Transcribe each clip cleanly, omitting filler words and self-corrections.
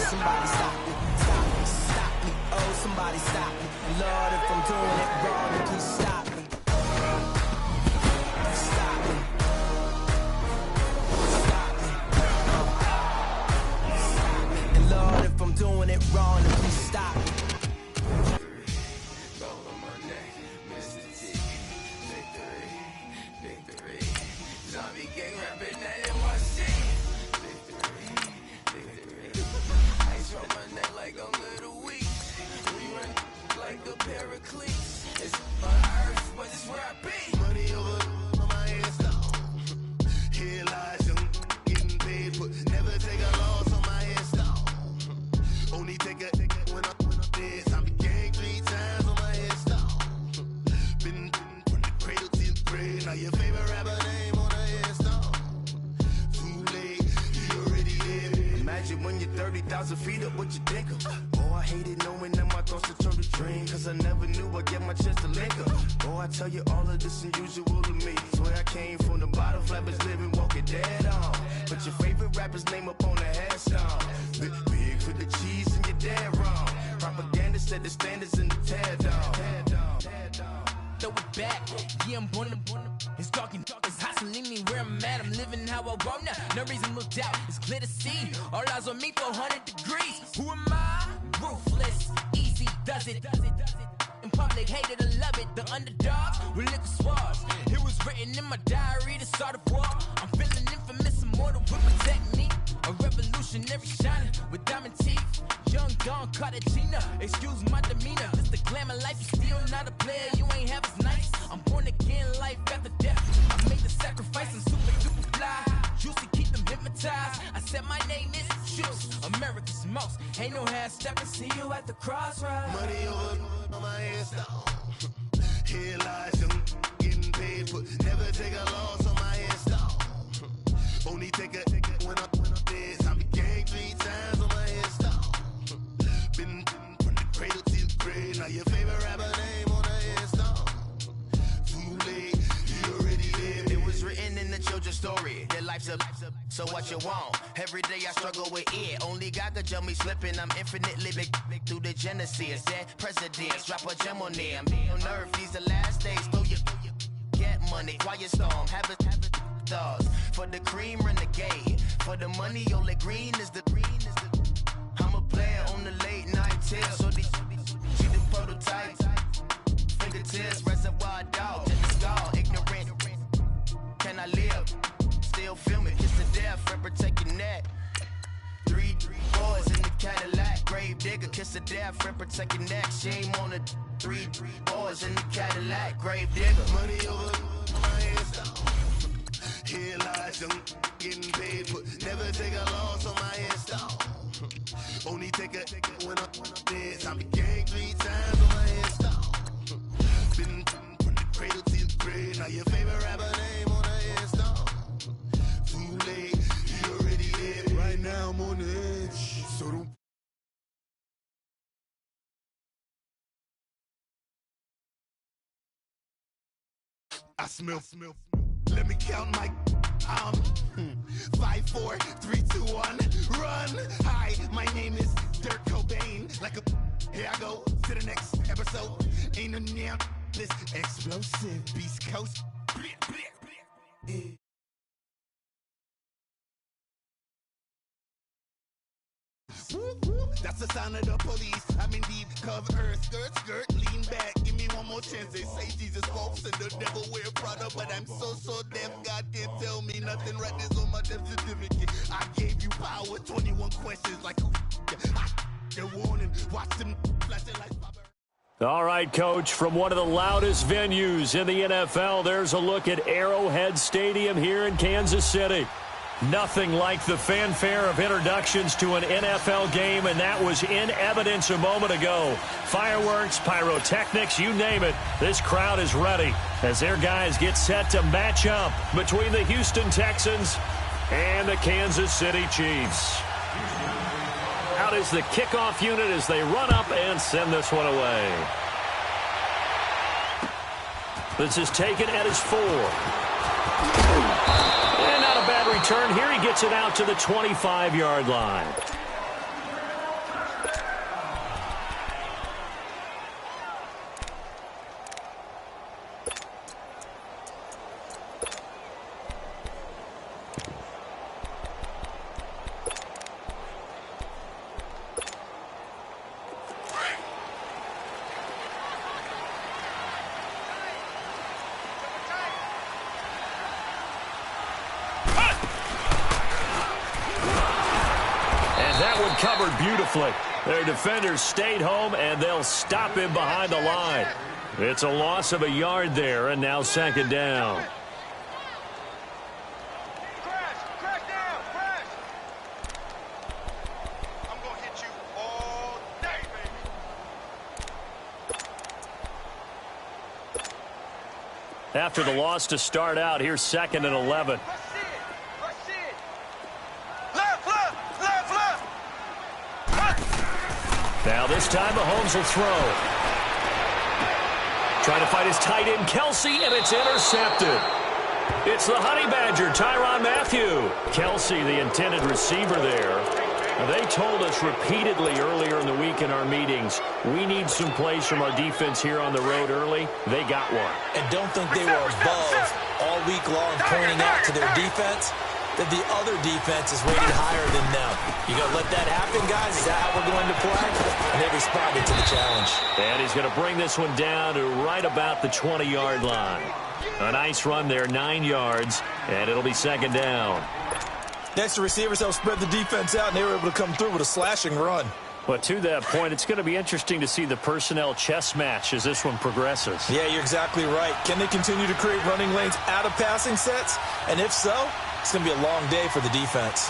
Somebody stop me, stop me, stop me, oh somebody stop me. Lord, if I'm doing it wrong, then please stop me. Stop me. Stop me. Stop me. And Lord, if I'm doing it wrong, then please stop me. Roll on my neck, Mr. T. Victory, victory. Zombie gang rapping that NYC. Victory, victory. Ice on my neck like I'm little weak. We run like a paraclete. It's my earth, but it's where I be. Money over on my headstone. Here lies young, getting paid, but never take a loss on my headstone. Only take a when I'm dead. Zombie gang 3 times on my headstone. Been from the cradle to the grave. Now your favorite rapper name on the headstone. Too late, you already dead. Imagine when you're 30,000 feet up, what you think of? Oh, I hated knowing that my thoughts would turn to dream. Cause I never knew I'd get my chance to link up. Oh, I tell you all of this unusual to me. Swear I came from the bottom, flappers living, walking dead on. But your favorite rapper's name up on the headstone. Big for the cheese and you're dead wrong. Propaganda set the standards in the tear down. Throw it back, yeah, I'm born to. It's dark, it's hustling me where I'm at. I'm living how I want now. No reason to doubt, it's clear to see. All eyes on me, 400 degrees. Who am I? Ruthless, easy, does it. In public, hate it or love it. The underdogs with liquor swabs. It was written in my diary to start a war. I'm feeling infamous, immortal with my technique. A revolutionary shining with diamond teeth. Young Don Cartagena, excuse my demeanor. This the glamour life, you still not a player, you ain't half as nice. I'm born again, life after death. I made the sacrifice, I'm super duper fly. Juicy, keep them hypnotized. I said my name is Juice, America's most. Ain't no half stepping, see you at the crossroads. Money over on my headstone. Here lies young, getting paid, but never take a loss on my headstone. Only take a when I'm dead. Zombie gang 3 times on my headstone. Been from the cradle to the grave. Now your favorite rapper name on the headstone. Too late, you already dead. It was written in the children's story. Their life's a so what you want? Every day I struggle with it. Only God could jump me slipping. I'm infinitely big through the genesis. Dead presidents, drop a gem on them. On earth, these the last days. Throw your get money, quiet storm. Have it thoughts. For the cream, renegade. For the money, only green is the I'm a player on the late night tips. So these see the prototypes. Fingertips, reservoir dog. To the skull, ignorant. Can I live? Still feel me. Kiss the death, and protect your neck. 3 boys in the Cadillac. Grave digger, kiss the death, and protect your neck. Shame on the 3 boys in the Cadillac. Grave digger. Money over my headstone. Here lies young, getting paid, but never take a loss on my headstone. Only take a when I'm dead. Zombie gang 3 times on my headstone. Been from the cradle to the grave. Now your favorite rapper name on the headstone. Too late, you already dead. Right now I'm on the edge, so don't. I smell. Let me count my 5, 4, 3, 2, 1, run. Hi, my name is Dirk Cobain. Like a here I go to the next episode. Ain't no damn this explosive Beast Coast. That's the sound of the police. I'm indeed cover skirt, lean back. Give me one more chance. They say Jesus walks and the devil wear Prada, but I'm so deaf. God can't tell me nothing. Right this on my death certificate. I gave you power. 21 questions like who? They're warning. Watch them flashing lights. All right, Coach, from one of the loudest venues in the NFL, there's a look at Arrowhead Stadium here in Kansas City. Nothing like the fanfare of introductions to an NFL game, and that was in evidence a moment ago. Fireworks, pyrotechnics, you name it. This crowd is ready as their guys get set to match up between the Houston Texans and the Kansas City Chiefs. Out is the kickoff unit as they run up and send this one away. This is taken at his 4. And not a bad return here. He gets it out to the 25-yard line. Covered beautifully. Their defenders stayed home, and they'll stop him behind the line. It's a loss of a yard there, and now second down. Crash down, crash. I'm going to hit you all day, baby. After the loss to start out, here's 2nd and 11. Now this time Mahomes will throw. Trying to find his tight end, Kelsey, and it's intercepted. It's the Honey Badger, Tyrann Mathieu. Kelsey, the intended receiver there. Now, they told us repeatedly earlier in the week in our meetings, we need some plays from our defense here on the road early. They got one. And don't think they were above all week long pointing out to their defense that the other defense is rated higher than them. You going to let that happen, guys? Is that how we're going to play? And they responded to the challenge. And he's going to bring this one down to right about the 20-yard line. A nice run there, 9 yards, and it'll be second down. Next, the receivers helped spread the defense out, and they were able to come through with a slashing run. But to that point, it's going to be interesting to see the personnel chess match as this one progresses. Yeah, you're exactly right. Can they continue to create running lanes out of passing sets? And if so, it's going to be a long day for the defense.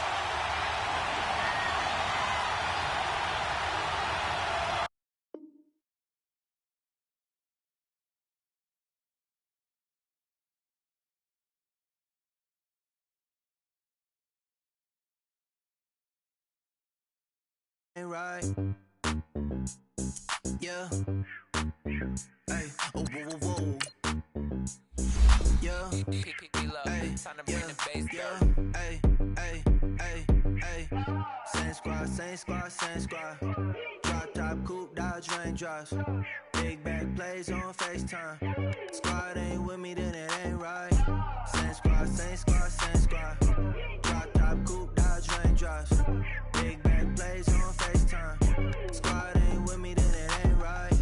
Right. Yeah. Hey. Oh, whoa, whoa, whoa. Yeah. Hey. Yeah. Hey. Hey. Hey. Hey. Same squad, same squad, same squad. Drop top, coupe, dodge, raindrops. Big back plays on FaceTime. Squad ain't with me, then it ain't right. Same squad, same squad, same squad. Drop top, coupe, dodge, raindrops. Big back plays on FaceTime. Squad ain't with me, then it ain't right.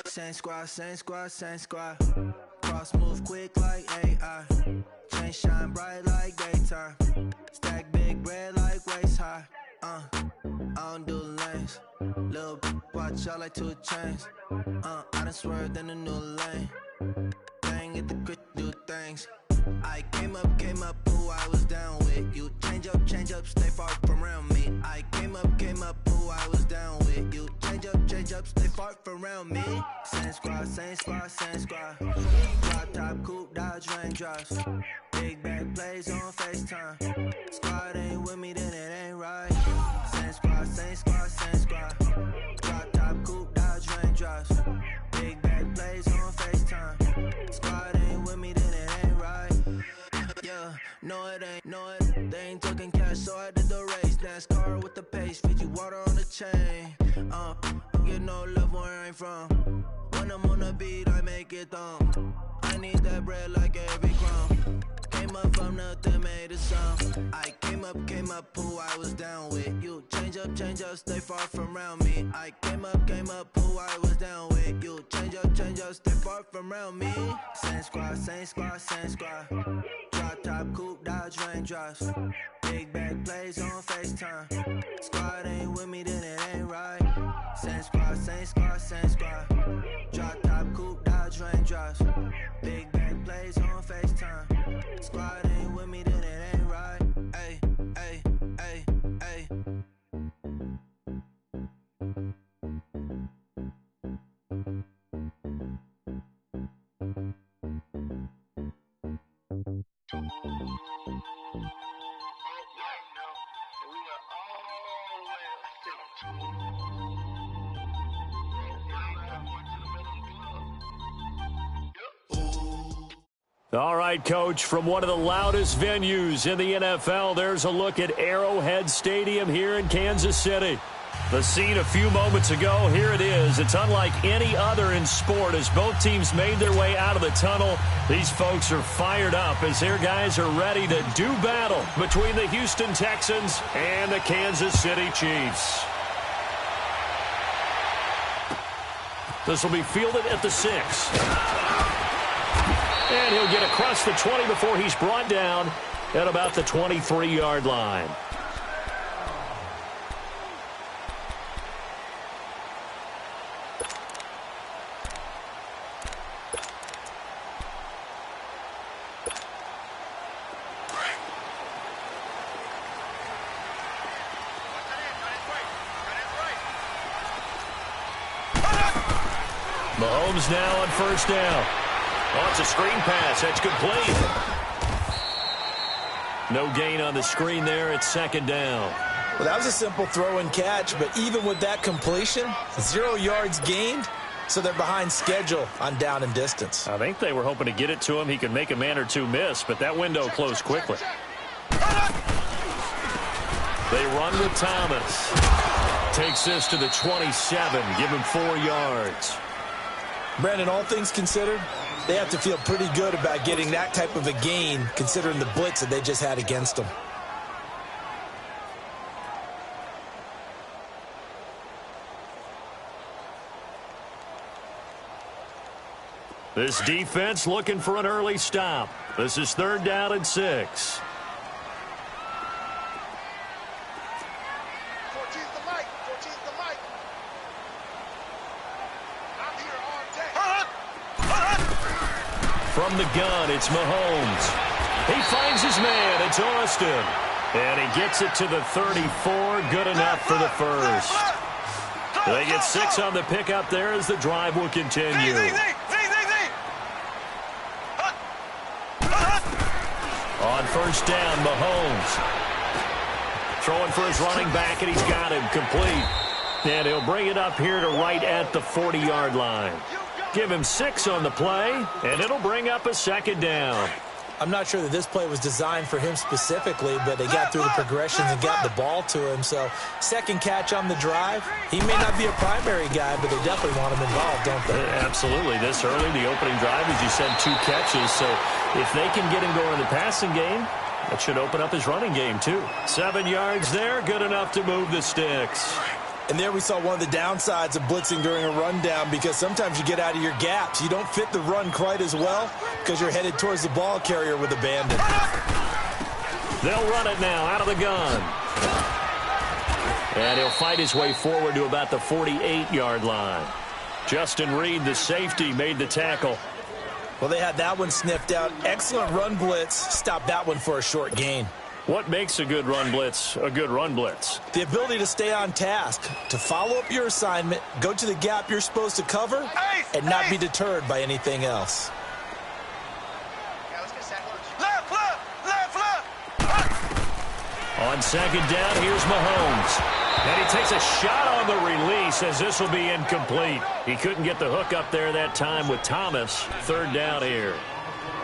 Same squad, same squad, same squad. Cross move quick like AI. Chain shine bright like daytime. Stack big bread like waist high. I don't do lanes. Little watch out like 2 chains. I done swerved in a new lane. Bang at the grit, do things. I came up, who I was down with. You change up, stay far from around me. I came up, who I was down with. You change up, stay far from around me. Same squad, same squad, same squad. Drop top, coupe, dodge, raindrops. Big back plays on FaceTime. Squad ain't with me, then it ain't right. Same squad, same squad, same squad. Drop top, coupe, dodge, raindrops. Big back plays on FaceTime. Squad ain't with me, then it ain't right. Yeah, no it ain't, they ain't talking cash, so I did the race. NASCAR with the pace, feed you water on the chain. Get no love where I ain't from. When I'm on the beat, I make it thumb. I need that bread like every crumb. Came up from nothing, made a song. I came up, who I was down with. You change up, stay far from around me. I came up, who I was down with. You change up, stay far from around me. Same squad, same squad, same squad. Drop top, coupe, dodge, raindrops. Big back plays on FaceTime. Squad ain't with me, then it ain't right. Same squad, same squad, same squad. Drop top, coupe, dodge, raindrops. Big back plays on FaceTime. Squad ain't with me, then it ain't right. Ay, ay, ay, ay. We were all the way upstairs. All right, Coach, from one of the loudest venues in the NFL, there's a look at Arrowhead Stadium here in Kansas City. The scene a few moments ago, here it is. It's unlike any other in sport as both teams made their way out of the tunnel. These folks are fired up as their guys are ready to do battle between the Houston Texans and the Kansas City Chiefs. This will be fielded at the 6. And he'll get across the 20 before he's brought down at about the 23-yard line. Mahomes now on first down. Oh, it's a screen pass. That's complete. No gain on the screen there. It's second down. Well, that was a simple throw and catch, but even with that completion, 0 yards gained, so they're behind schedule on down and distance. I think they were hoping to get it to him. He could make a man or two miss, but that window closed quickly. They run with Thomas. Takes this to the 27. Give him 4 yards. Brandon, all things considered, they have to feel pretty good about getting that type of a gain considering the blitz that they just had against them. This defense looking for an early stop. This is 3rd down and 6. From the gun, it's Mahomes. He finds his man. It's Austin. And he gets it to the 34. Good enough for the first. They get 6 on the pickup there as the drive will continue. On first down, Mahomes. Throwing for his running back, and he's got him complete. And he'll bring it up here to right at the 40-yard line. Give him 6 on the play, and it'll bring up a second down. I'm not sure that this play was designed for him specifically, but they got through the progressions and got the ball to him. So, second catch on the drive. He may not be a primary guy, but they definitely want him involved, don't they? Absolutely. This early, the opening drive, as you said, 2 catches. So, if they can get him going in the passing game, that should open up his running game, too. 7 yards there, good enough to move the sticks. And there we saw one of the downsides of blitzing during a rundown because sometimes you get out of your gaps. You don't fit the run quite as well because you're headed towards the ball carrier with abandon. They'll run it now out of the gun. And he'll fight his way forward to about the 48-yard line. Justin Reed, the safety, made the tackle. Well, they had that one sniffed out. Excellent run blitz. Stopped that one for a short gain. What makes a good run blitz a good run blitz? The ability to stay on task, to follow up your assignment, go to the gap you're supposed to cover, and not be deterred by anything else. On second down, here's Mahomes. And he takes a shot on the release as this will be incomplete. He couldn't get the hook up there that time with Thomas. 3rd down here.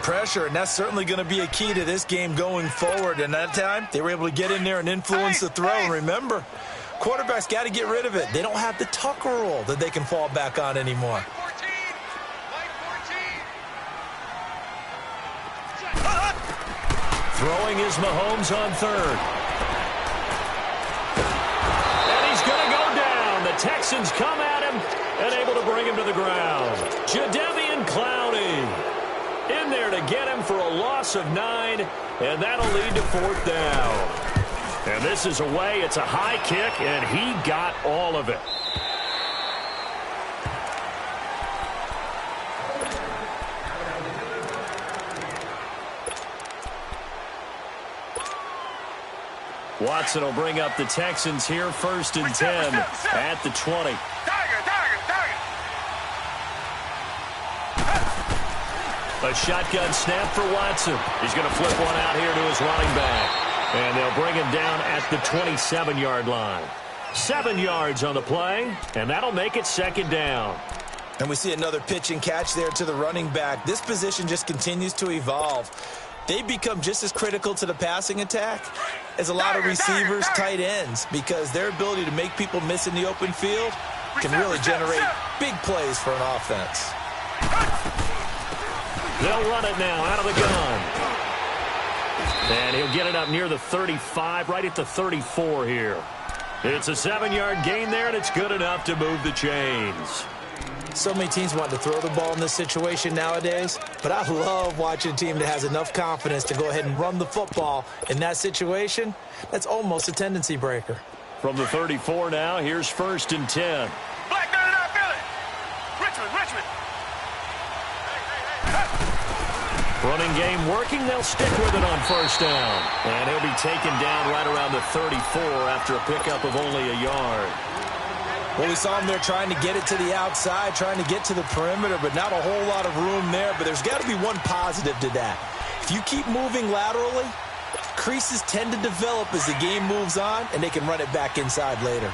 Pressure, and that's certainly going to be a key to this game going forward. And that time, they were able to get in there and influence the throw. And remember, quarterbacks got to get rid of it. They don't have the Tucker rule that they can fall back on anymore. Throwing is Mahomes on 3rd. And he's going to go down. The Texans come at him and able to bring him to the ground. Jadeveon Clowney in there to get him for a loss of 9, and that'll lead to 4th down. And this is away. It's a high kick, and he got all of it. Watson will bring up the Texans here, 1st and 10 at the 20. A shotgun snap for Watson. He's going to flip one out here to his running back. And they'll bring him down at the 27-yard line. 7 yards on the play, and that'll make it 2nd down. And we see another pitch and catch there to the running back. This position just continues to evolve. They become just as critical to the passing attack as a lot of receivers, tight ends, because their ability to make people miss in the open field can really generate big plays for an offense. They'll run it now out of the gun. And he'll get it up near the 35, right at the 34 here. It's a 7-yard gain there, and it's good enough to move the chains. So many teams want to throw the ball in this situation nowadays, but I love watching a team that has enough confidence to go ahead and run the football in that situation. That's almost a tendency breaker. From the 34 now, here's 1st and 10. Black 99 Philly. Richmond. Running game working. They'll stick with it on 1st down. And he'll be taken down right around the 34 after a pickup of only a yard. Well, we saw him there trying to get it to the outside, trying to get to the perimeter, but not a whole lot of room there. But there's got to be one positive to that. If you keep moving laterally, creases tend to develop as the game moves on, and they can run it back inside later.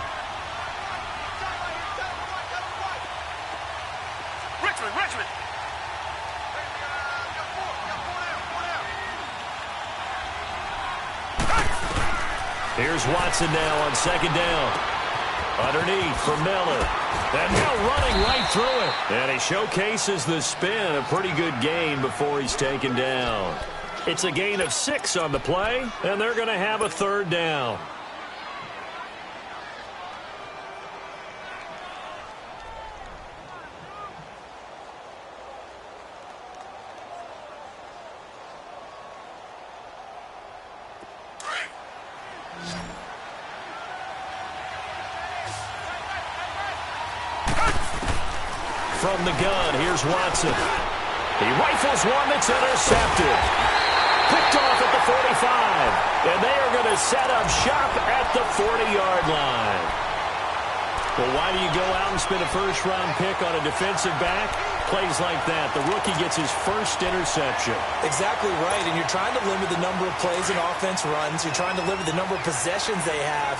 Richmond. Here's Watson now on 2nd down. Underneath for Miller. And now running right through it. And he showcases the spin. A pretty good gain before he's taken down. It's a gain of 6 on the play, and they're going to have a 3rd down. From the gun, here's Watson. He rifles one that's intercepted. Picked off at the 45. And they are going to set up shop at the 40-yard line. Well, why do you go out and spend a first-round pick on a defensive back? Plays like that. The rookie gets his first interception. Exactly right, and you're trying to limit the number of plays an offense runs. You're trying to limit the number of possessions they have.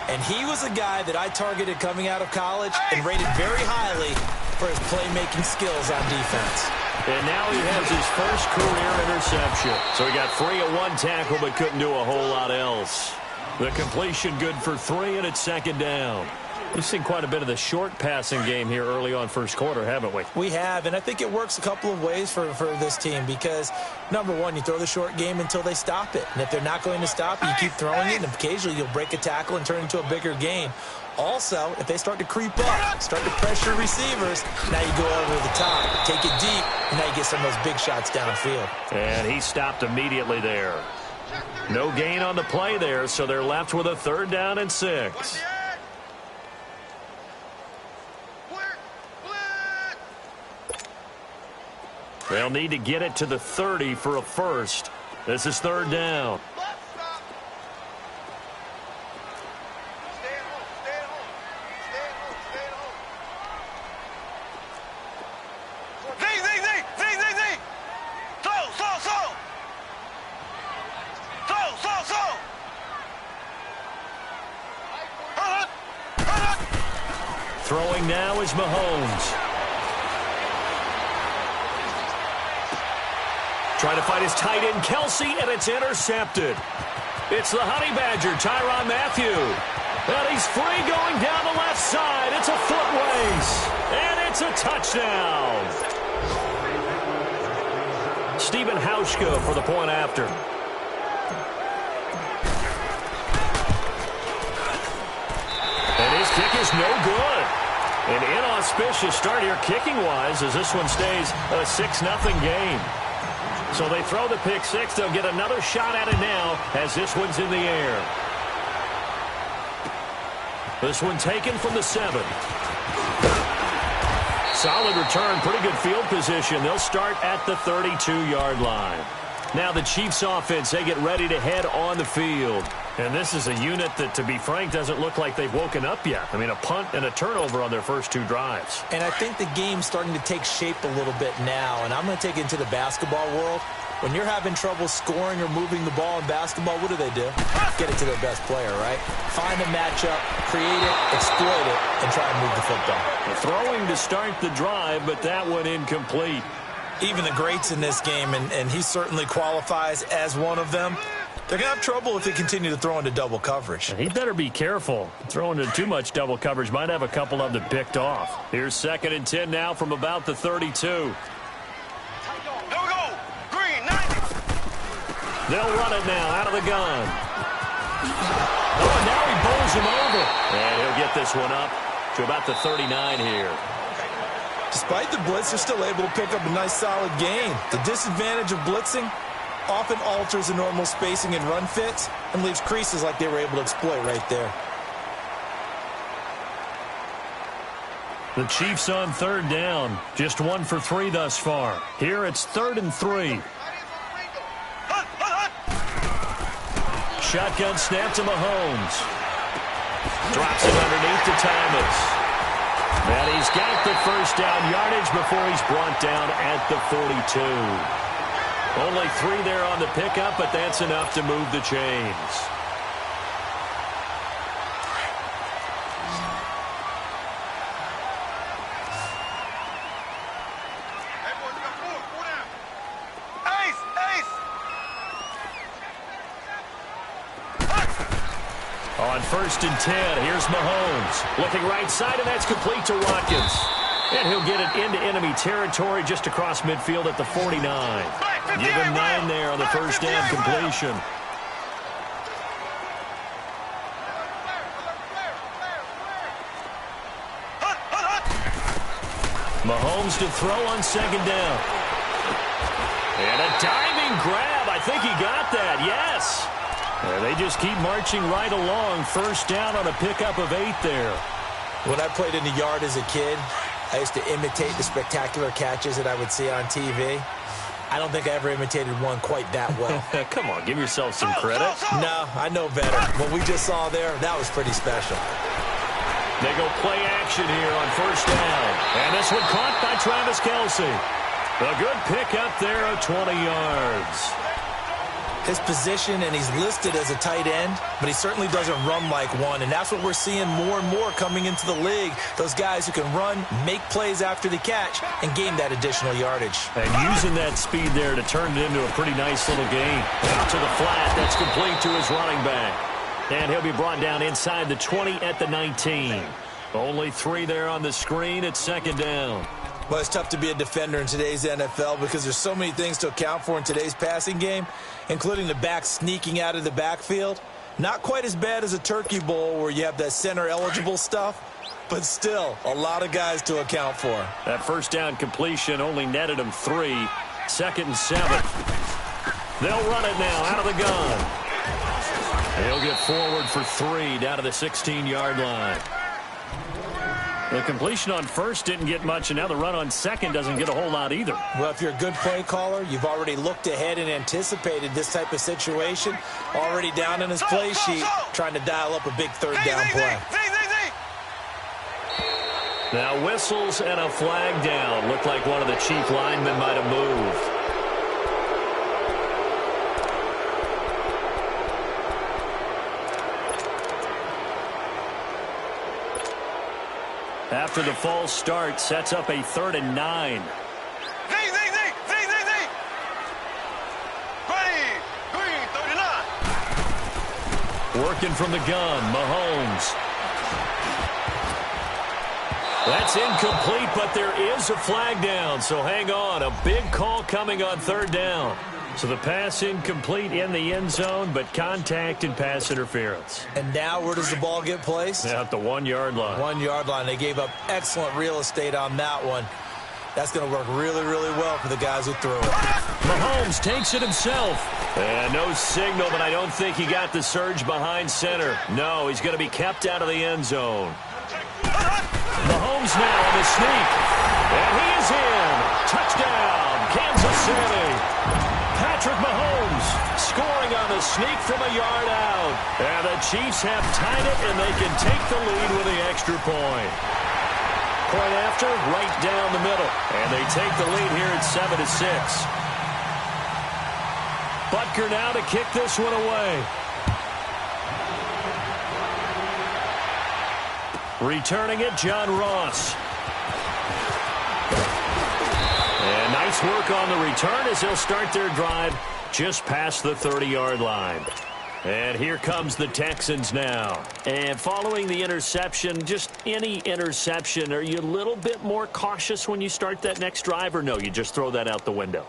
And he was a guy that I targeted coming out of college and rated very highly for his playmaking skills on defense. And now he has his first career interception. So he got free at 1 tackle but couldn't do a whole lot else. The completion good for 3, and it's 2nd down. We've seen quite a bit of the short passing game here early on first quarter, haven't we? We have, and I think it works a couple of ways for this team because, number one, you throw the short game until they stop it. And if they're not going to stop it, you keep throwing it, and occasionally you'll break a tackle and turn it into a bigger game. Also, if they start to creep up, start to pressure receivers, now you go over the top, take it deep, and now you get some of those big shots downfield. And he stopped immediately there. No gain on the play there, so they're left with a 3rd down and 6. They'll need to get it to the 30 for a first. This is 3rd down. Throwing now is Mahomes. Trying to find his tight end, Kelsey, and it's intercepted. It's the Honey Badger, Tyrann Mathieu. And he's free going down the left side. It's a foot race. And it's a touchdown. Stephen Hauschka for the point after. And his kick is no good. An inauspicious start here kicking-wise as this one stays a 6-0 game. So they throw the pick 6. They'll get another shot at it now as this one's in the air. This one taken from the 7. Solid return, pretty good field position. They'll start at the 32-yard line. Now the Chiefs offense, they get ready to head on the field. And this is a unit that, to be frank, doesn't look like they've woken up yet. I mean, a punt and a turnover on their first 2 drives. And I think the game's starting to take shape a little bit now. And I'm going to take it into the basketball world. When you're having trouble scoring or moving the ball in basketball, what do? Get it to their best player, right? Find a matchup, create it, exploit it, and try and move the football. Throwing to start the drive, but that one incomplete. Even the greats in this game, and he certainly qualifies as one of them, they're going to have trouble if they continue to throw into double coverage. He better be careful. Throwing into too much double coverage might have a couple of them picked off. Here's 2nd and 10 now from about the 32. They'll run it now out of the gun. Oh, and now he bowls him over. And he'll get this one up to about the 39 here. Despite the blitz, they're still able to pick up a nice solid gain. The disadvantage of blitzing often alters the normal spacing and run fits and leaves creases like they were able to exploit right there. The Chiefs on 3rd down. Just 1 for 3 thus far. Here it's 3rd and 3. Shotgun snap to Mahomes. Drops it underneath to Thomas. And he's got the first down yardage before he's brought down at the 42. Only 3 there on the pickup, but that's enough to move the chains. On 1st and 10, here's Mahomes. Looking right side, and that's complete to Watkins. And he'll get it into enemy territory just across midfield at the 49. Give him 9 there on the first down completion. Mahomes to throw on 2nd down. And a diving grab. I think he got that, yes. They just keep marching right along. First down on a pickup of 8 there. When I played in the yard as a kid, I used to imitate the spectacular catches that I would see on TV. I don't think I ever imitated one quite that well. Come on, give yourself some credit. No, I know better. What we just saw there, that was pretty special. They go play action here on 1st down. And this one caught by Travis Kelce. A good pickup there of 20 yards. His position, and he's listed as a tight end, but he certainly doesn't run like one, and that's what we're seeing more and more coming into the league. Those guys who can run, make plays after the catch, and gain that additional yardage. And using that speed there to turn it into a pretty nice little gain. Out to the flat, that's complete to his running back. And he'll be brought down inside the 20 at the 19. Only 3 there on the screen at 2nd down. Well, it's tough to be a defender in today's NFL because there's so many things to account for in today's passing game, including the back sneaking out of the backfield. Not quite as bad as a turkey bowl where you have that center-eligible stuff, but still a lot of guys to account for. That first down completion only netted him 3. 2nd and 7. They'll run it now out of the gun. He'll get forward for 3 down to the 16-yard line. The completion on 1st didn't get much, and now the run on 2nd doesn't get a whole lot either. Well, if you're a good play caller, you've already looked ahead and anticipated this type of situation. Already down in his play sheet, trying to dial up a big 3rd down play. Now whistles and a flag down. Looked like one of the Chief linemen might have moved. After the false start, sets up a 3rd and 9. Working from the gun, Mahomes. That's incomplete, but there is a flag down, so hang on. A big call coming on 3rd down. So the pass incomplete in the end zone, but contact and pass interference. And now where does the ball get placed? At the 1-yard line. 1-yard line. They gave up excellent real estate on that one. That's going to work really, really well for the guys who threw it. Mahomes takes it himself. And no signal, but I don't think he got the surge behind center. No, he's going to be kept out of the end zone. Mahomes now on the sneak. And he is in. Touchdown, Kansas City. Patrick Mahomes scoring on the sneak from a yard out. And the Chiefs have tied it, and they can take the lead with the extra point. Point after, right down the middle. And they take the lead here at 7-6. Butker now to kick this one away. Returning it, John Ross. And nice work on the return as they'll start their drive just past the 30-yard line. And here comes the Texans now. And following the interception, just any interception, are you a little bit more cautious when you start that next drive, or no, you just throw that out the window?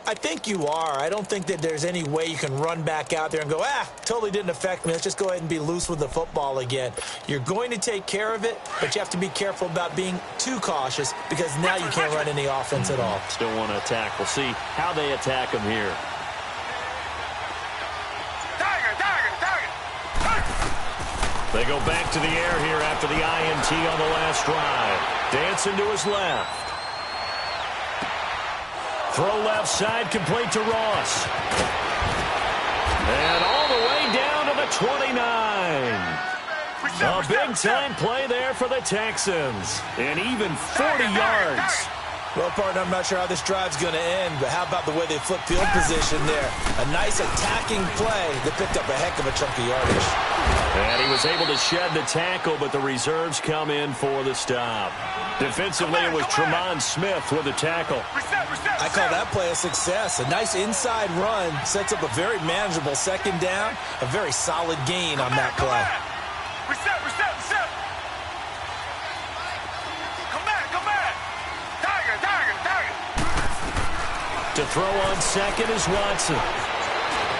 I think you are. I don't think that there's any way you can run back out there and go, totally didn't affect me. Let's just go ahead and be loose with the football again. You're going to take care of it, but you have to be careful about being too cautious because now you can't run any offense at all. Still want to attack. We'll see how they attack him here. They go back to the air here after the INT on the last drive. Dancing to his left. Throw left side, complete to Ross. And all the way down to the 29. A big-time play there for the Texans. And even 40 yards. Well, partner, I'm not sure how this drive's going to end, but how about the way they flip field position there? A nice attacking play that picked up a heck of a chunk of yardage. And he was able to shed the tackle, but the reserves come in for the stop. Defensively, it was Tremont Smith with the tackle. I call that play a success. A nice inside run sets up a very manageable second down, a very solid gain on that play. To throw on second is Watson.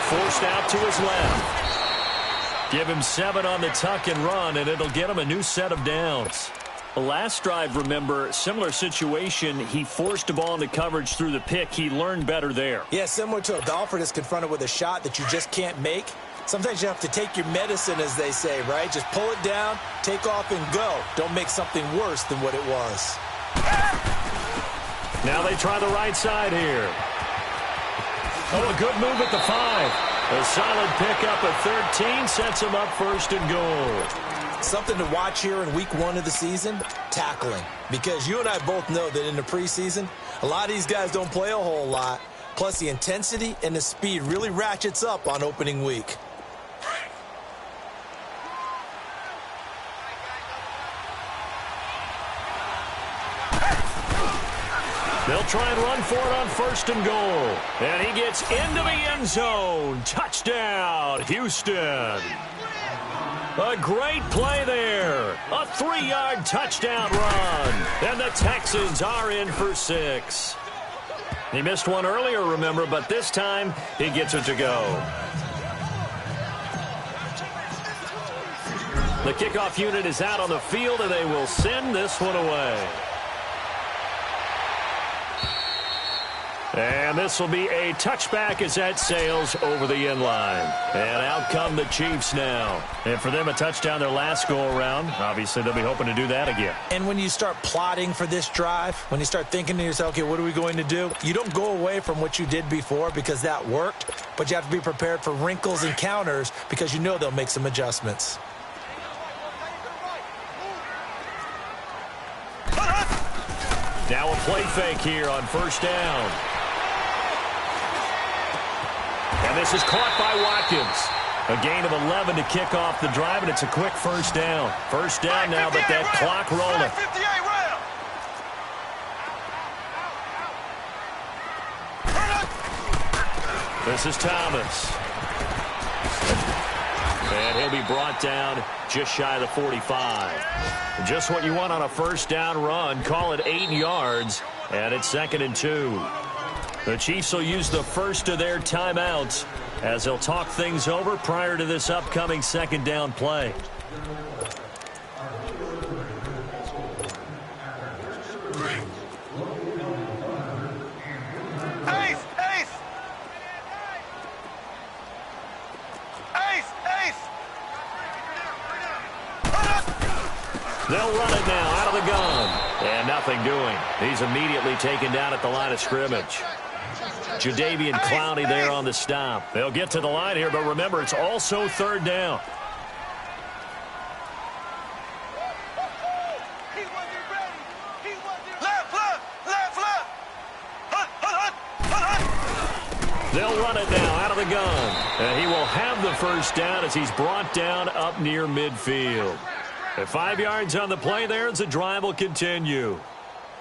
Forced out to his left. Give him 7 on the tuck and run, and it'll get him a new set of downs. The last drive, remember, similar situation. He forced a ball into coverage through the pick. He learned better there. Yeah, similar to a golfer that's confronted with a shot that you just can't make. Sometimes you have to take your medicine, as they say, right? Just pull it down, take off, and go. Don't make something worse than what it was. Now they try the right side here. Oh, a good move at the 5. A solid pickup at 13 sets him up first and goal. Something to watch here in week 1 of the season, tackling. Because you and I both know that in the preseason, a lot of these guys don't play a whole lot. Plus, the intensity and the speed really ratchets up on opening week. They'll try and run for it on first and goal. And he gets into the end zone. Touchdown, Houston. A great play there. A 3-yard touchdown run. And the Texans are in for 6. He missed one earlier, remember, but this time he gets it to go. The kickoff unit is out on the field, and they will send this one away. And this will be a touchback as that sails over the end line. And out come the Chiefs now. And for them, a touchdown their last go-around. Obviously, they'll be hoping to do that again. And when you start plotting for this drive, when you start thinking to yourself, okay, what are we going to do? You don't go away from what you did before because that worked, but you have to be prepared for wrinkles and counters because you know they'll make some adjustments. Now a play fake here on first down. And this is caught by Watkins. A gain of 11 to kick off the drive, and it's a quick first down. First down now, but that clock rolling. This is Thomas. And he'll be brought down just shy of the 45. Just what you want on a first down run. Call it 8 yards, and it's 2nd and 2. The Chiefs will use the first of their timeouts as they'll talk things over prior to this upcoming second down play. They'll run it now out of the gun. And nothing doing. He's immediately taken down at the line of scrimmage. Jadeveon Clowney there on the stop. They'll get to the line here, but remember, it's also third down. They'll run it now out of the the gun. And he will have the first down as he's brought down up near midfield. At 5 yards on the play there as the drive will continue.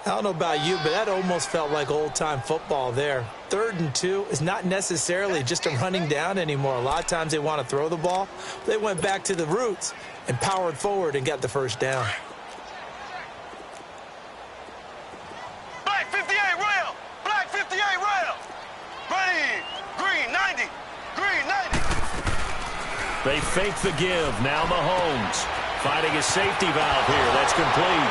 I don't know about you, but that almost felt like old-time football there. 3rd and 2 is not necessarily just a running down anymore. A lot of times they want to throw the ball. They went back to the roots and powered forward and got the first down. Black 58 rail! Black 58 rail! Ready! Green 90! Green 90! They fake the give. Now Mahomes finding his safety valve here. That's complete.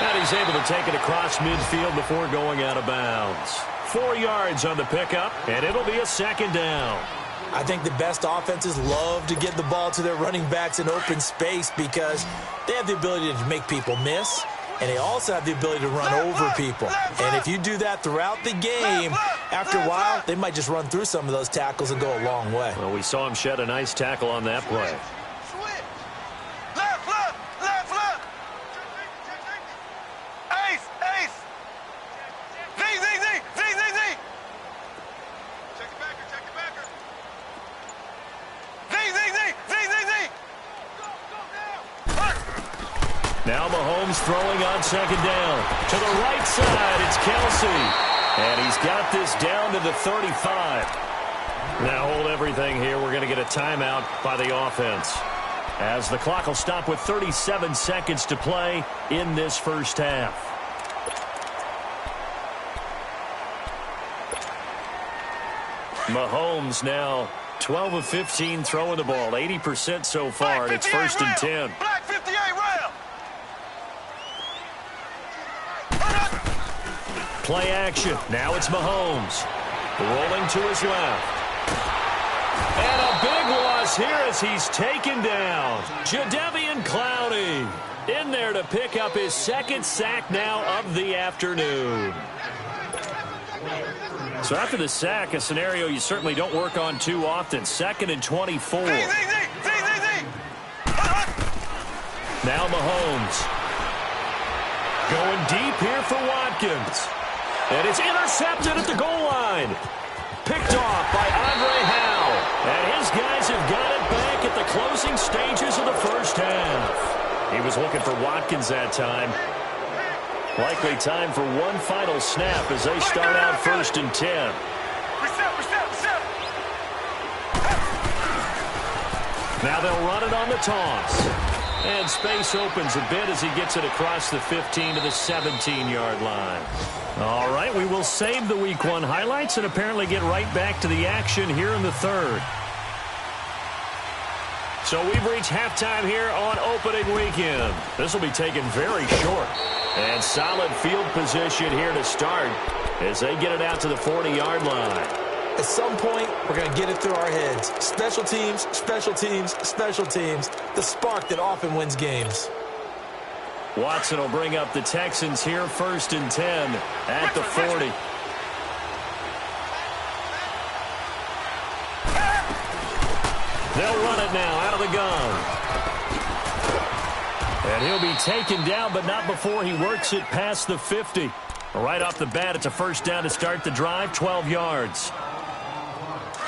And he's able to take it across midfield before going out of bounds. 4 yards on the pickup, and it'll be a second down. I think the best offenses love to get the ball to their running backs in open space because they have the ability to make people miss, and they also have the ability to run over people. And if you do that throughout the game, after a while, they might just run through some of those tackles and go a long way. Well, we saw him shed a nice tackle on that play. Now Mahomes throwing on second down. To the right side, it's Kelsey. And he's got this down to the 35. Now hold everything here. We're going to get a timeout by the offense, as the clock will stop with 37 seconds to play in this first half. Mahomes now 12 of 15 throwing the ball, 80% so far, and it's 1st and 10. Black 58 rail! Play action. Now it's Mahomes. Rolling to his left. And a big loss here as he's taken down. Jadeveon Clowney in there to pick up his 2nd sack now of the afternoon. So after the sack, a scenario you certainly don't work on too often. 2nd and 24. Now Mahomes. Going deep here for Watkins. And it's intercepted at the goal line. Picked off by Andre Howe. And his guys have got it back at the closing stages of the first half. He was looking for Watkins that time. Likely time for one final snap as they start out 1st and 10. Now they'll run it on the toss. And space opens a bit as he gets it across the 15 to the 17-yard line. All right, we will save the Week 1 highlights and apparently get right back to the action here in the 3rd. So we've reached halftime here on opening weekend. This will be taken very short. And solid field position here to start as they get it out to the 40-yard line. At some point, we're going to get it through our heads. Special teams, special teams, special teams. The spark that often wins games. Watson will bring up the Texans here 1st and 10 at the 40. They'll run it now out of the gun. And he'll be taken down, but not before he works it past the 50. Right off the bat, it's a 1st down to start the drive, 12 yards.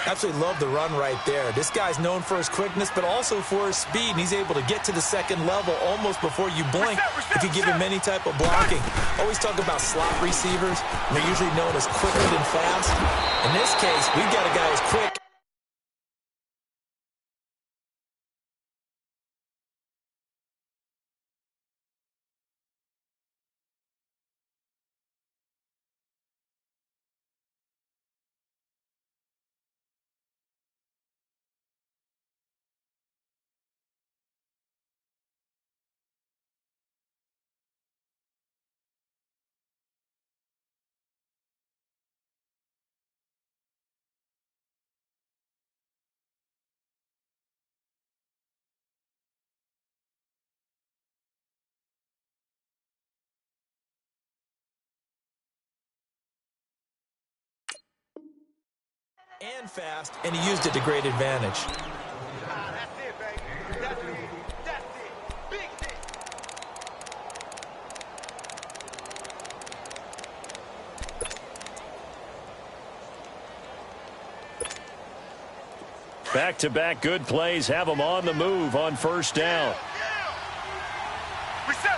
Absolutely love the run right there. This guy's known for his quickness, but also for his speed, and he's able to get to the 2nd level almost before you blink if you give him any type of blocking. Always talk about slot receivers, and they're usually known as quicker than fast. In this case, we've got a guy who's quick. And fast, and he used it to great advantage. That's it, baby. That's it. That's it. Big hit. Back-to-back good plays have them on the move on first down. Reset.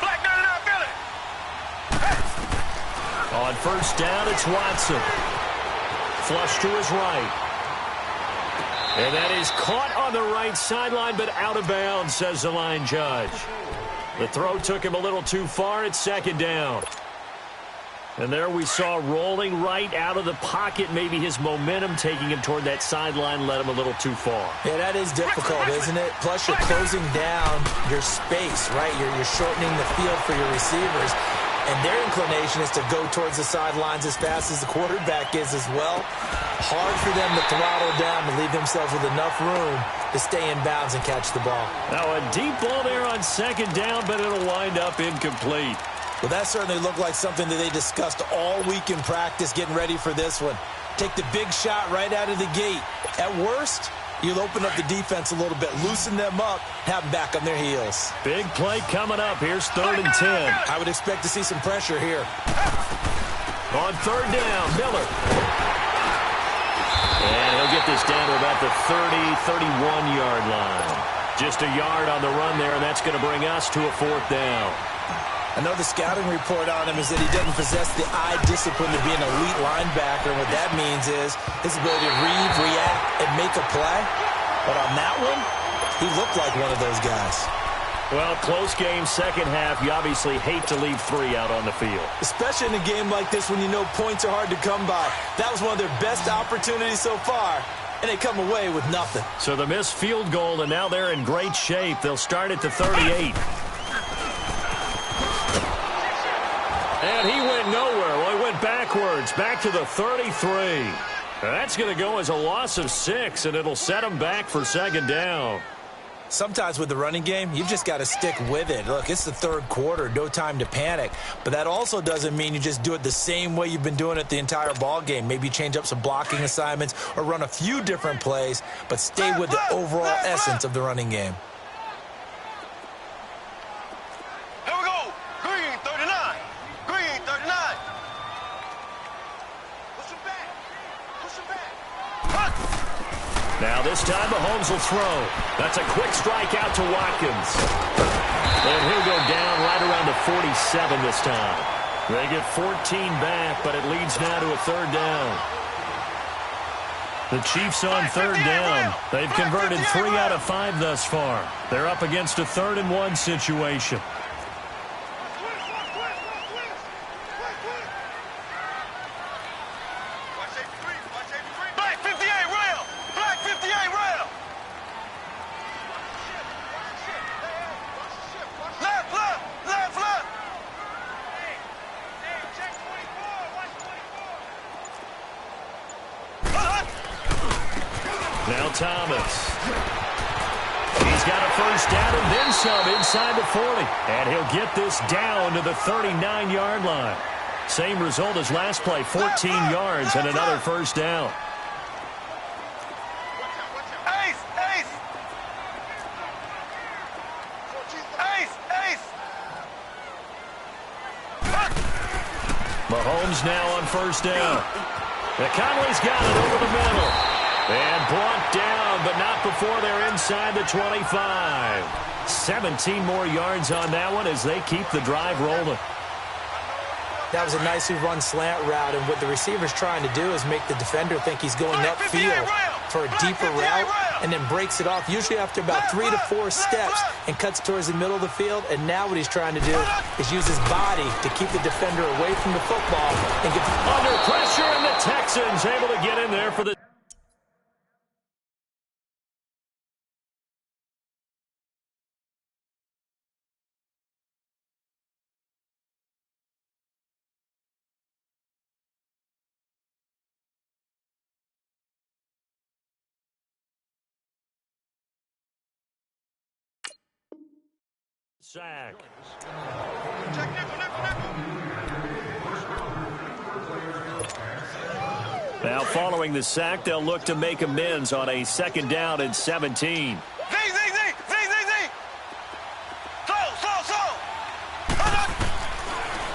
Black 99, feel it. On first down, it's Watson. Flush to his right. And that is caught on the right sideline, but out of bounds, says the line judge. The throw took him a little too far. It's second down. And there we saw rolling right out of the pocket. Maybe his momentum taking him toward that sideline led him a little too far. Yeah, that is difficult, isn't it? Plus, you're closing down your space, right? You're shortening the field for your receivers. And their inclination is to go towards the sidelines as fast as the quarterback is as well. Hard for them to throttle down and leave themselves with enough room to stay in bounds and catch the ball. Now a deep ball there on second down, but it'll wind up incomplete. Well, that certainly looked like something that they discussed all week in practice getting ready for this one. Take the big shot right out of the gate. At worst, you'll open up the defense a little bit, loosen them up, have them back on their heels. Big play coming up. Here's 3rd and 10. I would expect to see some pressure here. On 3rd down, Miller. And he'll get this down to about the 31-yard line. Just a yard on the run there, and that's going to bring us to a 4th down. I know the scouting report on him is that he doesn't possess the eye discipline to be an elite linebacker. And what that means is his ability to read, react, and make a play. But on that one, he looked like one of those guys. Well, close game, second half. You obviously hate to leave 3 out on the field. Especially in a game like this when you know points are hard to come by. That was one of their best opportunities so far, and they come away with nothing. So the missed field goal, and now they're in great shape. They'll start at the 38. And he went nowhere. Well, he went backwards, back to the 33. That's going to go as a loss of 6, and it'll set him back for second down. Sometimes with the running game, you've just got to stick with it. Look, it's the 3rd quarter, no time to panic. But that also doesn't mean you just do it the same way you've been doing it the entire ball game. Maybe change up some blocking assignments or run a few different plays, but stay with the overall essence of the running game. Here we go. Green 39. Green 39. Push him back. Now this time Mahomes will throw. That's a quick strike out to Watkins. And he'll go down right around the 47 this time. They get 14 back, but it leads now to a 3rd down. The Chiefs on 3rd down. They've converted 3 out of 5 thus far. They're up against a 3rd and 1 situation. Now Thomas. He's got a first down and then some inside the 40. And he'll get this down to the 39-yard line. Same result as last play, 14 yards and another first down. Mahomes now on first down. Conley's got it over the middle. And brought down, but not before they're inside the 25. 17 more yards on that one as they keep the drive rolling. That was a nicely run slant route, and what the receiver's trying to do is make the defender think he's going upfield for a deeper route and then breaks it off, usually after about 3 to 4 steps, and cuts towards the middle of the field. And now what he's trying to do is use his body to keep the defender away from the football and get under pressure, and the Texans able to get in there for the sack. Now following the sack, they'll look to make amends on a second down and 17.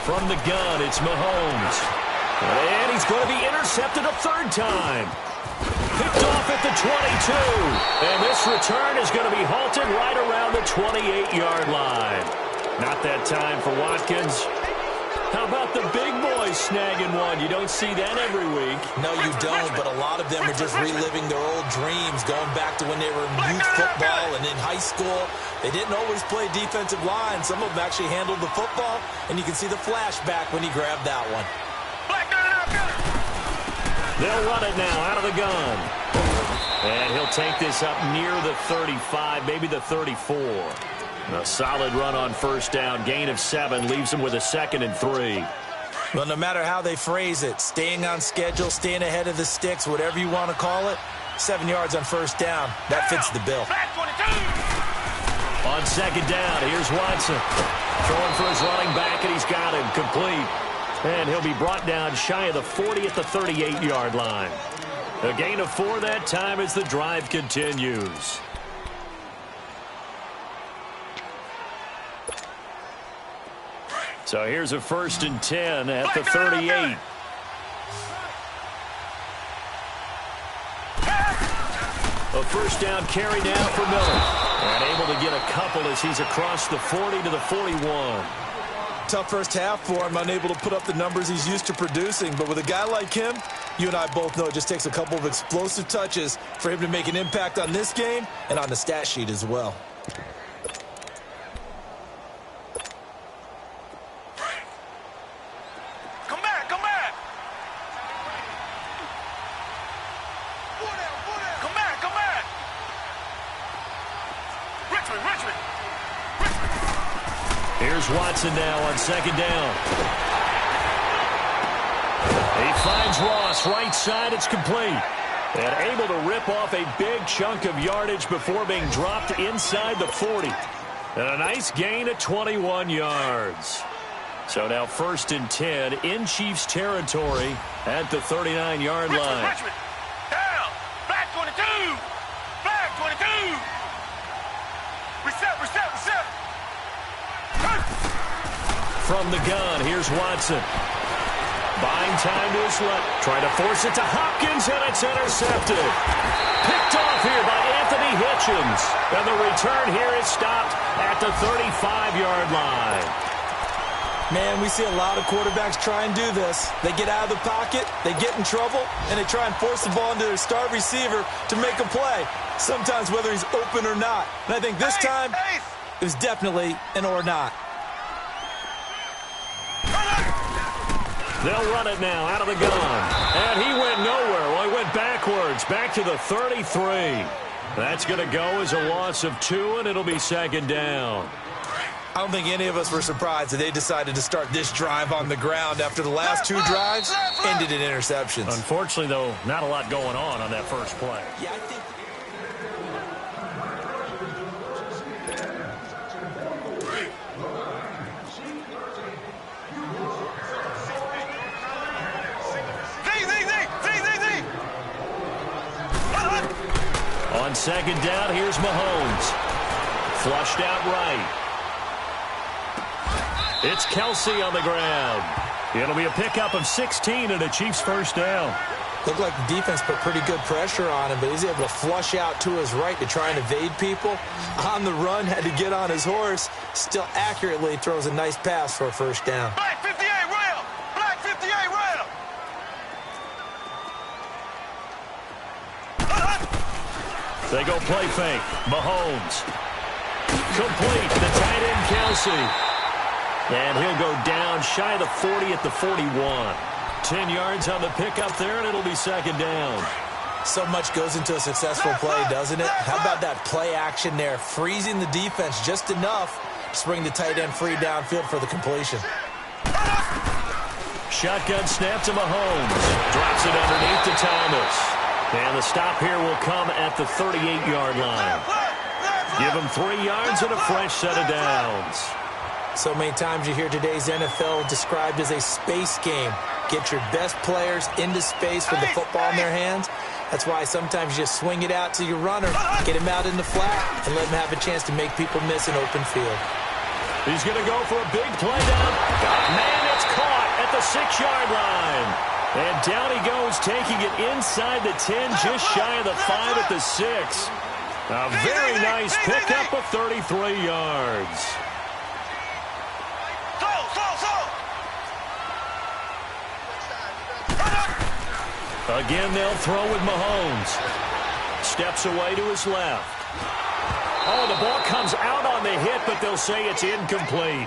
From the gun, it's Mahomes. And he's going to be intercepted a third time. Picked off at the 22. And this return is going to be halted right around the 28-yard line. Not that time for Watkins. How about the big boys snagging one? You don't see that every week. No, you don't, but a lot of them are just reliving their old dreams, going back to when they were in youth football and in high school. They didn't always play defensive line. Some of them actually handled the football, and you can see the flashback when he grabbed that one. They'll run it now out of the gun. And he'll take this up near the 35, maybe the 34. A solid run on first down. Gain of 7 leaves him with a 2nd and 3. Well, no matter how they phrase it, staying on schedule, staying ahead of the sticks, whatever you want to call it, 7 yards on first down, that fits the bill. On second down, here's Watson. Throwing for his running back, and he's got him complete. And he'll be brought down shy of the 40 at the 38-yard line. A gain of 4 that time as the drive continues. So here's a 1st and 10 at the 38. A first down carry now for Miller. And able to get a couple as he's across the 40 to the 41. Tough first half for him, unable to put up the numbers he's used to producing. But with a guy like him, you and I both know it just takes a couple of explosive touches for him to make an impact on this game and on the stat sheet as well. Here's Watson now on second down. He finds Ross right side. It's complete. And able to rip off a big chunk of yardage before being dropped inside the 40. And a nice gain of 21 yards. So now 1st and 10 in Chiefs territory at the 39-yard line. Richmond, down, back 22, back 22. Reset. From the gun, here's Watson. Buying time to his left. Trying to force it to Hopkins, and it's intercepted. Picked off here by Anthony Hitchens. And the return here is stopped at the 35-yard line. Man, we see a lot of quarterbacks try and do this. They get out of the pocket, they get in trouble, and they try and force the ball into their star receiver to make a play, sometimes whether he's open or not. And I think this time, it was definitely an or not. They'll run it now out of the gun. And he went nowhere. Well, he went backwards, back to the 33. That's going to go as a loss of 2, and it'll be 2nd down. I don't think any of us were surprised that they decided to start this drive on the ground after the last 2 drives ended in interceptions. Unfortunately, though, not a lot going on that first play. Yeah, I think... On second down, here's Mahomes. Flushed out right. It's Kelsey on the ground. It'll be a pickup of 16 and a Chiefs first down. Looked like the defense put pretty good pressure on him, but he's able to flush out to his right to try and evade people. On the run, had to get on his horse. Still accurately throws a nice pass for a first down. Black 58 rail! Black 58 rail! They go play fake. Mahomes. Complete. The tight end, Kelsey. And he'll go down shy of the 40 at the 41. 10 yards on the pickup there, and it'll be 2nd down. So much goes into a successful play, doesn't it? How about that play action there? Freezing the defense just enough to bring the tight end free downfield for the completion. Shotgun snap to Mahomes. Drops it underneath to Thomas. And the stop here will come at the 38-yard line. Give him 3 yards and a fresh set of downs. So many times you hear today's NFL described as a space game. Get your best players into space with the football in their hands. That's why sometimes you just swing it out to your runner, get him out in the flat, and let him have a chance to make people miss an open field. He's going to go for a big play down. Man, it's caught at the 6-yard line. And down he goes, taking it inside the 10, just shy of the 5 at the 6. A very nice pickup of 33 yards. Again, they'll throw with Mahomes. Steps away to his left. Oh, the ball comes out on the hit, but they'll say it's incomplete.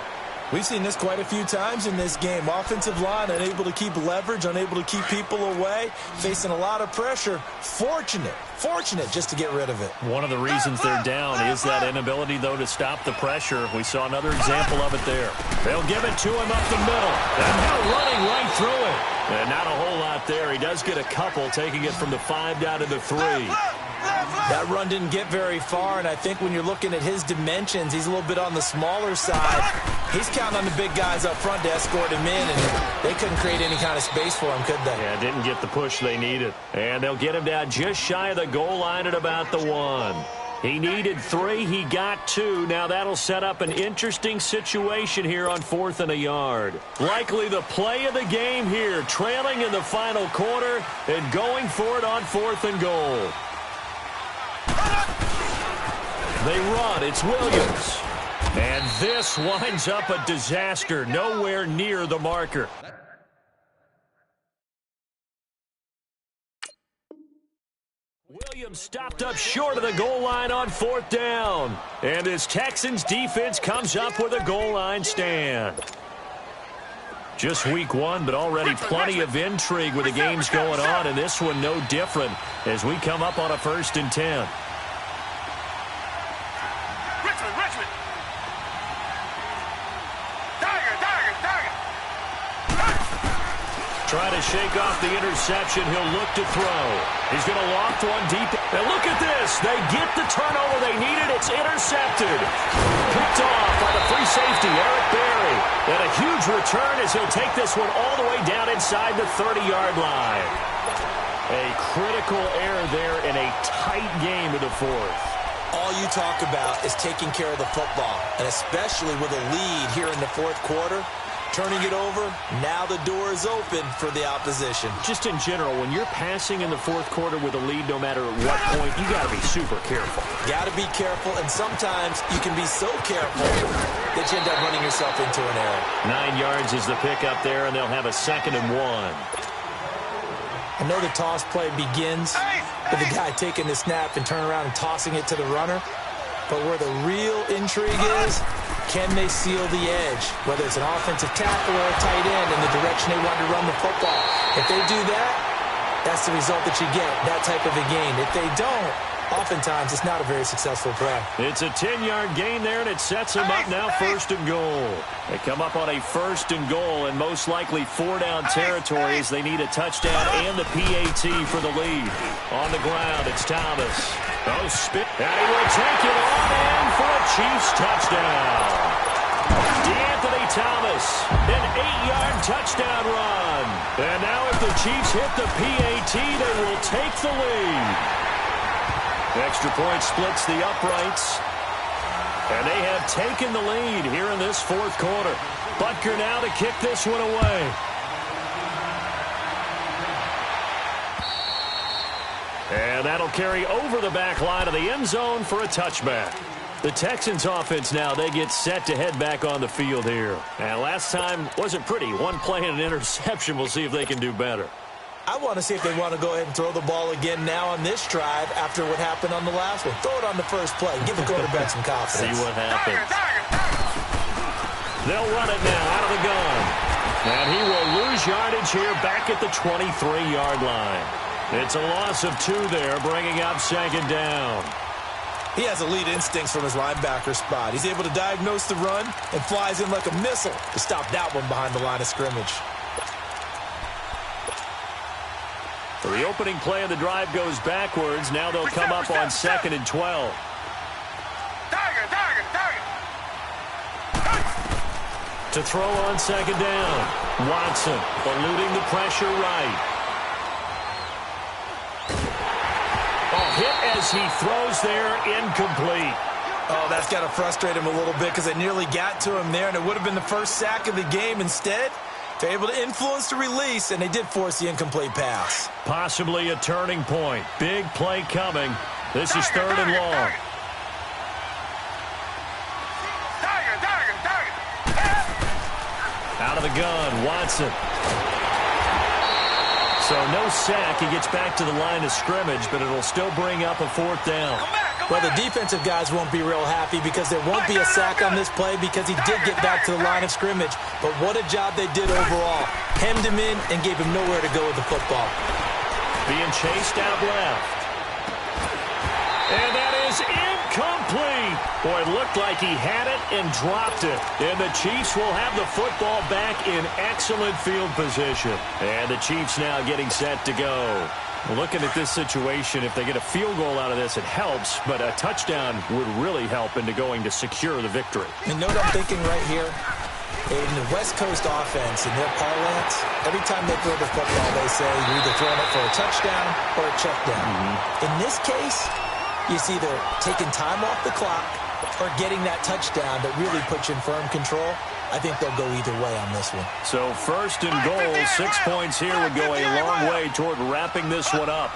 We've seen this quite a few times in this game. Offensive line unable to keep leverage, unable to keep people away, facing a lot of pressure. Fortunate just to get rid of it. One of the reasons they're down is that inability, though, to stop the pressure. We saw another example of it there. They'll give it to him up the middle. And now running right through it. And not a whole lot there. He does get a couple, taking it from the 5 down to the 3. That run didn't get very far, and I think when you're looking at his dimensions, he's a little bit on the smaller side. He's counting on the big guys up front to escort him in, and they couldn't create any kind of space for him, could they? Yeah, didn't get the push they needed. And they'll get him down just shy of the goal line at about the 1. He needed 3. He got 2. Now that'll set up an interesting situation here on 4th and a yard. Likely the play of the game here, trailing in the final quarter and going for it on 4th and goal. They run. It's Williams. And this winds up a disaster. Nowhere near the marker. Williams stopped up short of the goal line on 4th down. And his Texans defense comes up with a goal line stand. Just week 1, but already plenty of intrigue with the games going on. And this one no different as we come up on a 1st and 10. Trying to shake off the interception. He'll look to throw. He's going to loft one deep. And look at this. They get the turnover they needed. It's intercepted. Picked off by the free safety, Eric Berry. And a huge return as he'll take this one all the way down inside the 30-yard line. A critical error there in a tight game in the 4th. All you talk about is taking care of the football, and especially with a lead here in the 4th quarter. Turning it over, now the door is open for the opposition. Just in general, when you're passing in the 4th quarter with a lead, no matter at what point, you got to be super careful. Got to be careful, and sometimes you can be so careful that you end up running yourself into an error. 9 yards is the pickup there, and they'll have a 2nd and 1. I know the toss play begins with the guy taking the snap and turning around and tossing it to the runner, but where the real intrigue is, can they seal the edge, whether it's an offensive tackle or a tight end in the direction they want to run the football. If they do that, that's the result that you get, that type of a gain. If they don't, oftentimes it's not a very successful play. It's a 10-yard gain there, and it sets them up now 1st and goal. They come up on a 1st and goal, and most likely 4-down territory as they need a touchdown and the PAT for the lead. On the ground, it's Thomas. Oh, spit. And he will take it on in for a Chiefs touchdown. DeAnthony Thomas, an 8-yard touchdown run. And now if the Chiefs hit the PAT, they will take the lead. Extra point splits the uprights. And they have taken the lead here in this 4th quarter. Butker now to kick this one away. And that'll carry over the back line of the end zone for a touchback. The Texans offense now, they get set to head back on the field here. And last time wasn't pretty. One play and an interception. We'll see if they can do better. I want to see if they want to go ahead and throw the ball again now on this drive after what happened on the last one. Throw it on the first play. Give the quarterback some confidence. See what happens. They'll run it now out of the gun. And he will lose yardage here back at the 23-yard line. It's a loss of 2 there, bringing up 2nd down. He has elite instincts from his linebacker spot. He's able to diagnose the run and flies in like a missile to stop that one behind the line of scrimmage. So the opening play of the drive goes backwards. Now they'll come up on 2nd and 12. To throw on 2nd down. Watson eluding the pressure right. Hit as he throws there, incomplete. Oh, that's got to frustrate him a little bit because they nearly got to him there, and it would have been the first sack of the game. Instead, They're able to influence the release, and they did force the incomplete pass. Possibly a turning point. Big play coming. This is 3rd and long. Out of the gun, Watson. So no sack. He gets back to the line of scrimmage, but it'll still bring up a 4th down. Well, the defensive guys won't be real happy because there won't be a sack on this play because he did get back to the line of scrimmage. But what a job they did overall. Hemmed him in and gave him nowhere to go with the football. Being chased out left. And that is incomplete. Boy, it looked like he had it and dropped it. And the Chiefs will have the football back in excellent field position. And the Chiefs now getting set to go. Looking at this situation, if they get a field goal out of this, it helps. But a touchdown would really help into going to secure the victory. You know what I'm thinking right here? In the West Coast offense, in their parlance, every time they throw the football, they say you're either throwing it for a touchdown or a check down. In this case, it's either taking time off the clock or getting that touchdown that really puts you in firm control. I think they'll go either way on this one. So 1st and goal, 6 points here would go a long way toward wrapping this one up.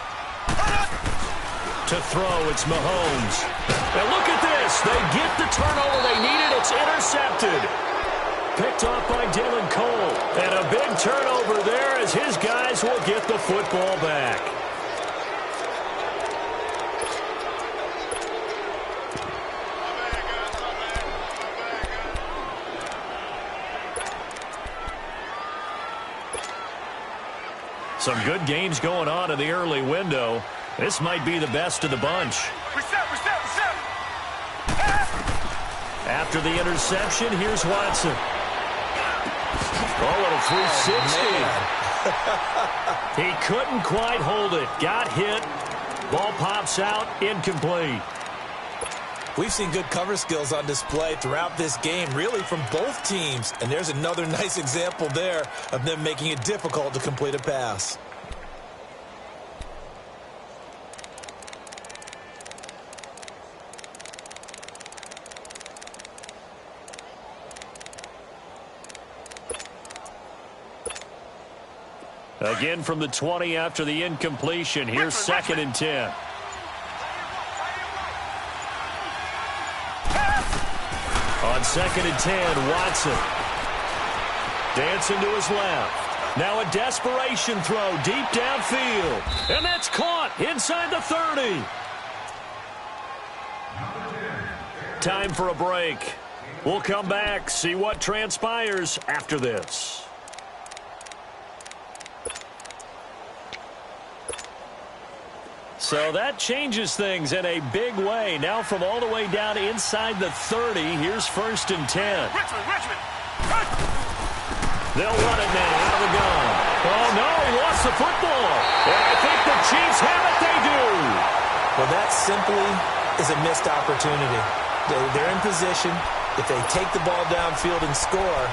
To throw, it's Mahomes. Now look at this. They get the turnover they needed. It's intercepted. Picked off by Dylan Cole. And a big turnover there as his guys will get the football back. Some good games going on in the early window. This might be the best of the bunch. After the interception, here's Watson. Oh, little 360. He couldn't quite hold it. Got hit. Ball pops out. Incomplete. We've seen good cover skills on display throughout this game, really from both teams. And there's another nice example there of them making it difficult to complete a pass. Again from the 20 after the incompletion. Here's 2nd and 10. On 2nd and 10, Watson. Dancing to his left. Now a desperation throw deep downfield. And that's caught inside the 30. Time for a break. We'll come back, see what transpires after this. So that changes things in a big way. Now from all the way down inside the 30, here's 1st and 10. Richmond. They'll run it now out of the gun. Oh, no, he lost the football. And I think the Chiefs have it. They do. Well, that simply is a missed opportunity. They're in position. If they take the ball downfield and score,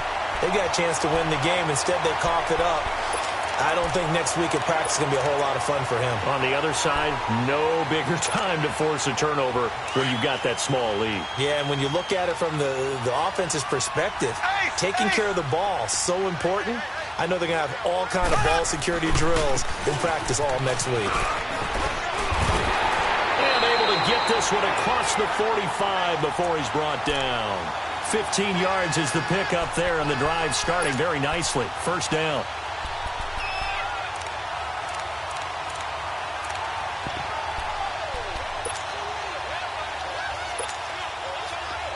they got a chance to win the game. Instead, they cough it up. I don't think next week at practice is going to be a whole lot of fun for him. On the other side, no bigger time to force a turnover when you've got that small lead. Yeah, and when you look at it from the offense's perspective, taking care of the ball, so important. I know they're going to have all kind of ball security drills in practice all next week. And able to get this one across the 45 before he's brought down. 15 yards is the pickup there, and the drive starting very nicely. 1st down.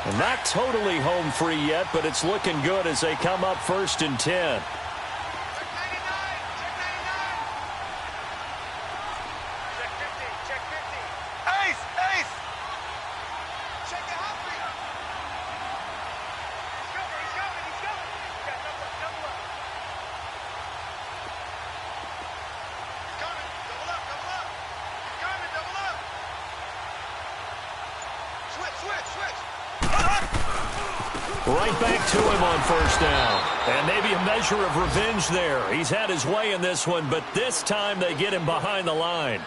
And not totally home free yet, but it's looking good as they come up 1st and 10. Right back to him on 1st down. And maybe a measure of revenge there. He's had his way in this one, but this time they get him behind the line.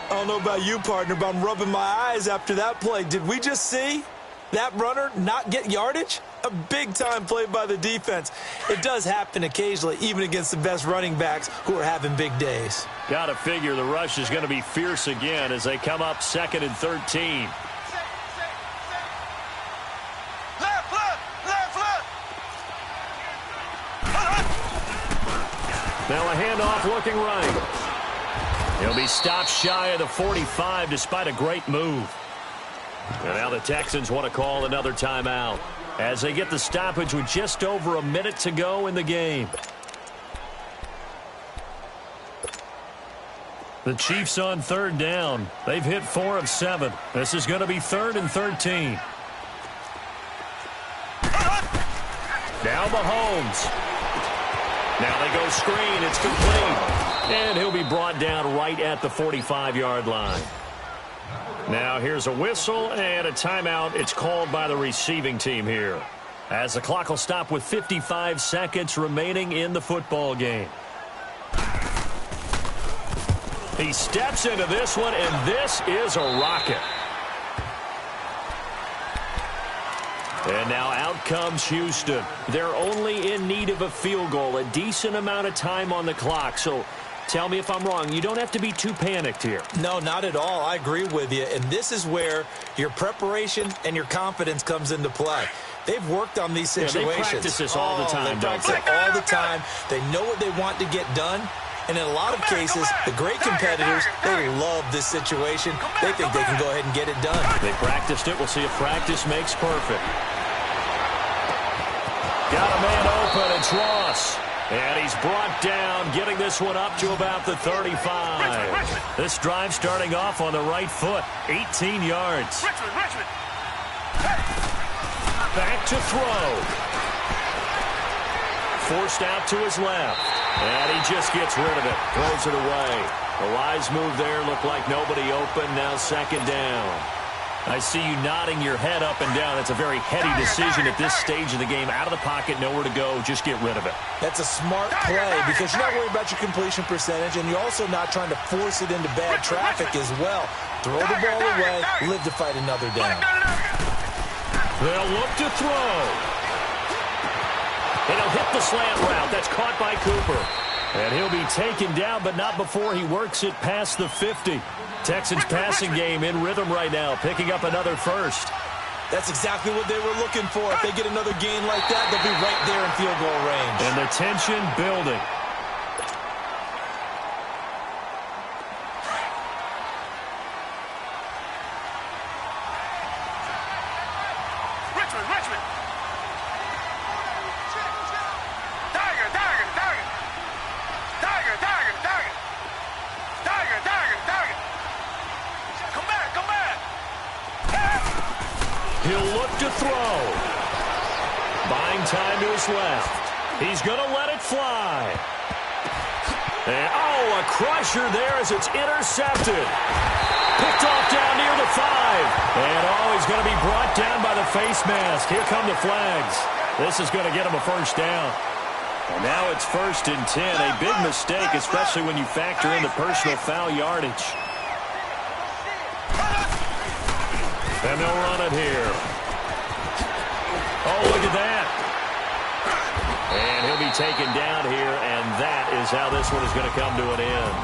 I don't know about you, partner, but I'm rubbing my eyes after that play. Did we just see that runner not get yardage? A big-time play by the defense. It does happen occasionally, even against the best running backs who are having big days. Got to figure the rush is going to be fierce again as they come up 2nd and 13. Now a handoff looking right. He'll be stopped shy of the 45 despite a great move. And now the Texans want to call another timeout as they get the stoppage with just over a minute to go in the game. The Chiefs on 3rd down. They've hit 4 of 7. This is going to be 3rd and 13. Now Mahomes. Now they go screen. It's complete. And he'll be brought down right at the 45-yard line. Now here's a whistle and a timeout. It's called by the receiving team here, as the clock will stop with 55 seconds remaining in the football game. He steps into this one, and this is a rocket. And now out comes Houston. They're only in need of a field goal, a decent amount of time on the clock. So tell me if I'm wrong. You don't have to be too panicked here. No, not at all. I agree with you. And this is where your preparation and your confidence comes into play. They've worked on these situations. They practice this all the time, they practice it all the time. They know what they want to get done. And in a lot of cases, the great competitors, they love this situation. They think they can go ahead and get it done. They practiced it. We'll see if practice makes perfect. Got a man open. It's Ross. And he's brought down, getting this one up to about the 35. This drive starting off on the right foot, 18 yards. Back to throw. Forced out to his left. And he just gets rid of it. Throws it away. A wise move there. Looked like nobody open. Now 2nd down. I see you nodding your head up and down. That's a very heady decision at this stage of the game. Out of the pocket, nowhere to go. Just get rid of it. That's a smart play because you're not worried about your completion percentage, and you're also not trying to force it into bad traffic as well. Throw the ball away, live to fight another down. They'll look to throw. And he'll hit the slant route. That's caught by Cooper. And he'll be taken down, but not before he works it past the 50. Texans passing game in rhythm right now, picking up another first. That's exactly what they were looking for. If they get another gain like that, they'll be right there in field goal range. And the tension building. Richmond. Tiger. Come back. He'll look to throw. Buying time to his left. He's going to let it fly. And, a crusher there as it's intercepted. Picked off down near the 5. And, he's going to be brought down by the face mask. Here come the flags. This is going to get him a first down. And now it's 1st and 10. A big mistake, especially when you factor in the personal foul yardage. And they'll run it here. Oh, look at that. And he'll be taken down here, and that is how this one is going to come to an end.